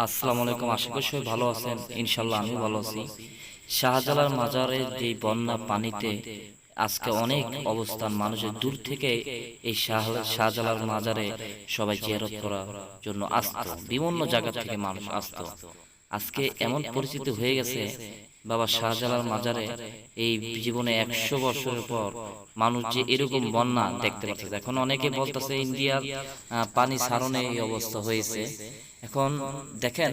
আসসালামু আলাইকুম। আশা করি সবাই ভালো আছেন। ইনশাল্লাহ আমি ভালো আছি। শাহজালাল মাজারের যে বন্যা পানিতে আজকে অনেক অবস্থান মানুষের দূর থেকে এই শাহজালাল মাজারে সবাই জিয়ারত করার জন্য আসতো, বিভিন্ন জায়গা থেকে মানুষ আসতো। আজকে এমন পরিস্থিতি হয়ে গেছে, বাবা শাহজালাল মাজারে এই জীবনে 100 বছরের পর মানুষ যে এরকম বন্যা দেখতে পাচ্ছে। এখন অনেকে বলতেছে ইন্ডিয়ার পানি ছাড়নে এই অবস্থা হয়েছে। এখন দেখেন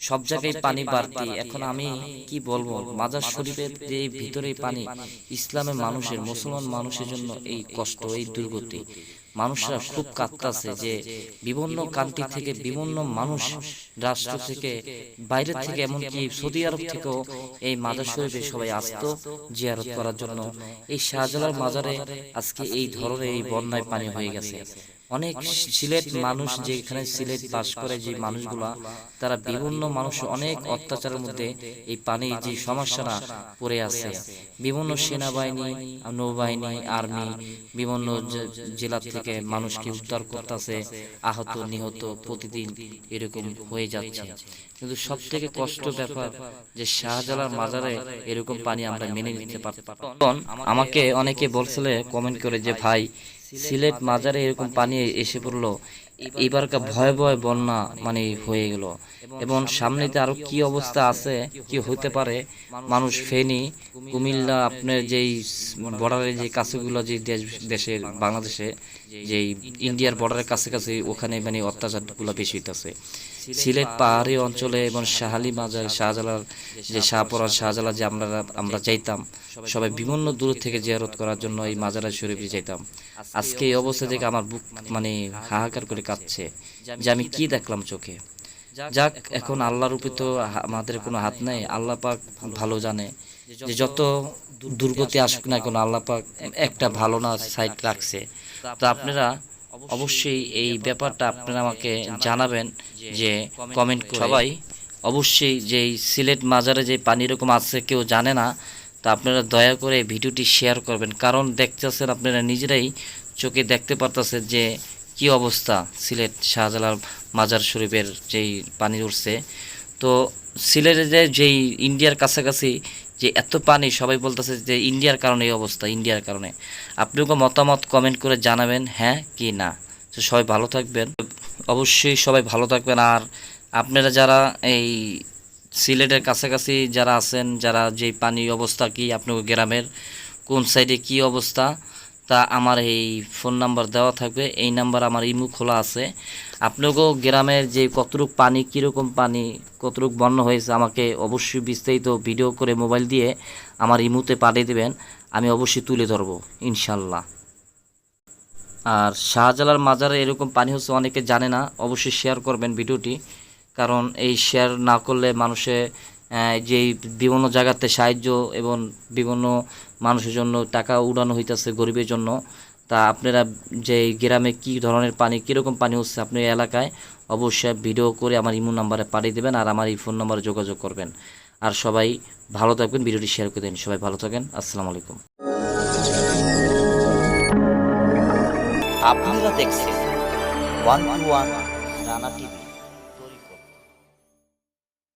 সব জায়গায় পানি বাড়তি। এখন আমি কি বলবো, মাজার শরীফের যে ভিতরে পানি, ইসলামের মানুষের, মুসলমান মানুষের জন্য এই কষ্ট, এই দুর্গতি। মানুষরা খুব কাঁদতাছে যে বিভিন্ন কান্ট্রি থেকে, বিভিন্ন মানুষ, রাষ্ট্র থেকে, বাইরে থেকে, এমনকি সৌদি আরব থেকেও এই মাজার শরীফে সবাই আসতো জিয়ারত করার জন্য। এই শাহজালাল মাজারে আজকে এই ধরনের এই বন্যায় পানি হয়ে গেছে। অনেক সিলেট মানুষ, যেখানে সিলেট বাস করে যে মানুষগুলা, তারা বিভিন্ন মানুষ অনেক অত্যাচারের মধ্যে এই পানি যে সমস্যাটা পড়ে আছে। বিভিন্ন সেনাবাহিনী, নৌবাহিনী, আর্মি বিভিন্ন জেলা থেকে মানুষকে উদ্ধার করতেছে, আহত নিহত প্রতিদিন এরকম হয়ে যাচ্ছে। কিন্তু সব থেকে কষ্ট ব্যাপার যে শাহজালাল মাজারে এরকম পানি আমরা মেনে নিতে পারতাম। আমাকে অনেকে বলছিল কমেন্ট করে যে ভাই, সিলেট মাজারে এরকম পানি এসে পড়লো, এবারকার ভয় ভয় বন্যা মানে হয়ে গেল, এবং সামনেতে আরো কি অবস্থা আছে, কি হতে পারে। মানুষ ফেনী, কুমিল্লা, আপনার যেই বর্ডারের যে কাছেগুলো, যে দেশের বাংলাদেশে যে ইন্ডিয়ার বর্ডারের কাছে কাছে, ওখানে মানে অত্যাচারগুলো বেশি হইতেছে। সিলেট পাহাড়ি অঞ্চলে এবং শাহালি মাজার, শাহজালাল যে শাহপরা শাহজালাল যে আমরা যাইতাম, সবাই বিভিন্ন দূর থেকে জিয়ারত করার জন্য এই মাজার শরীফে যাইতাম। আজকে এই অবস্থা থেকে আমার বুক মানে হাহাকার করে কাঁদছে যে আমি কি দেখলাম চোখে। যাক, এখন আল্লাহর উপরে তো আমাদের কোনো হাত নাই। আল্লাহ পাক ভালো জানে যে যত দুর্গতি আসুক না কেন, আল্লাহ পাক একটা ভালো না সাইড রাখছে। তো আপনারা অবশ্যই এই ব্যাপারটা আপনারা আমাকে জানাবেন, যে কমেন্ট করে। সবাই অবশ্যই যে সিলেট মাজারে যে পানি এরকম আছে কেউ জানে না, তা আপনারা দয়া করে ভিডিওটি শেয়ার করবেন। কারণ দেখতেছেন, আপনারা নিজেরাই চোখে দেখতে পারতেছেন যে কি অবস্থা সিলেট শাহজালাল মাজার শরীফের যেই পানি উঠছে। তো সিলেটে যেই ইন্ডিয়ার কাছাকাছি যে এত পানি, সবাই বলতেছে যে ইন্ডিয়ার কারণে এই অবস্থা, ইন্ডিয়ার কারণে। আপনাকে মতামত কমেন্ট করে জানাবেন, হ্যাঁ কি না। তো সবাই ভালো থাকবেন, অবশ্যই সবাই ভালো থাকবেন। আর আপনারা যারা এই সিলেটের কাছাকাছি যারা আছেন, যারা যেই পানি অবস্থা কি, আপনার গ্রামের কোন সাইডে কি অবস্থা, তা আমার এই ফোন নাম্বার দেওয়া থাকবে। এই নাম্বার আমার ইমো খোলা আছে। আপনাকেও গ্রামের যে কতটুক পানি, কীরকম পানি, কতটুক বন্যা হয়েছে, আমাকে অবশ্যই বিস্তারিত ভিডিও করে মোবাইল দিয়ে আমার ইমোতে পাঠিয়ে দেবেন। আমি অবশ্যই তুলে ধরবো ইনশাল্লাহ। আর শাহজালাল মাজারে এরকম পানি হচ্ছে, অনেকে জানে না, অবশ্যই শেয়ার করবেন ভিডিওটি। কারণ এই শেয়ার না করলে মানুষে যেই বিভিন্ন জায়গাতে সাহায্য এবং বিভিন্ন মানুষের জন্য টাকা উড়ানো হইতেছে গরিবের জন্য, তা আপনারা যে গ্রামে কি ধরনের পানি, কীরকম পানি হচ্ছে আপনার এলাকায়, অবশ্যই ভিডিও করে আমার ইমো নাম্বারে পাঠিয়ে দেবেন, আর আমার এই ফোন নাম্বারে যোগাযোগ করবেন। আর সবাই ভালো থাকবেন, ভিডিওটি শেয়ার করে দেন। সবাই ভালো থাকেন, আসসালামু আলাইকুম। আপনারা দেখছেন 121 রানা টিভি।